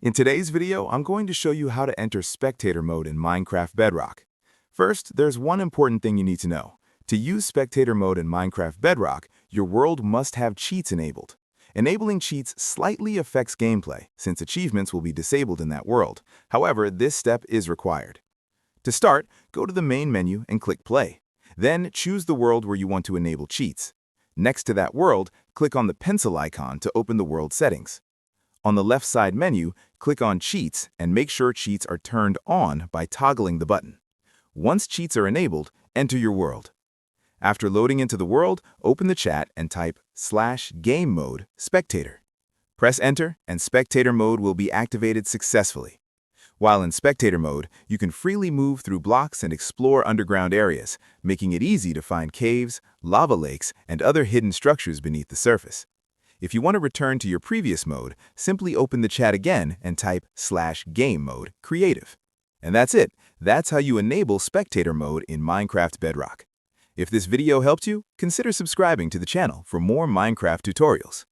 In today's video, I'm going to show you how to enter Spectator Mode in Minecraft Bedrock. First, there's one important thing you need to know. To use Spectator Mode in Minecraft Bedrock, your world must have cheats enabled. Enabling cheats slightly affects gameplay, since achievements will be disabled in that world. However, this step is required. To start, go to the main menu and click Play. Then choose the world where you want to enable cheats. Next to that world, click on the pencil icon to open the world settings. On the left side menu, click on Cheats and make sure cheats are turned on by toggling the button. Once cheats are enabled, enter your world. After loading into the world, open the chat and type /game mode spectator. Press Enter and Spectator Mode will be activated successfully. While in Spectator Mode, you can freely move through blocks and explore underground areas, making it easy to find caves, lava lakes, and other hidden structures beneath the surface. If you want to return to your previous mode, simply open the chat again and type /game mode creative. And that's it. That's how you enable Spectator Mode in Minecraft Bedrock. If this video helped you, consider subscribing to the channel for more Minecraft tutorials.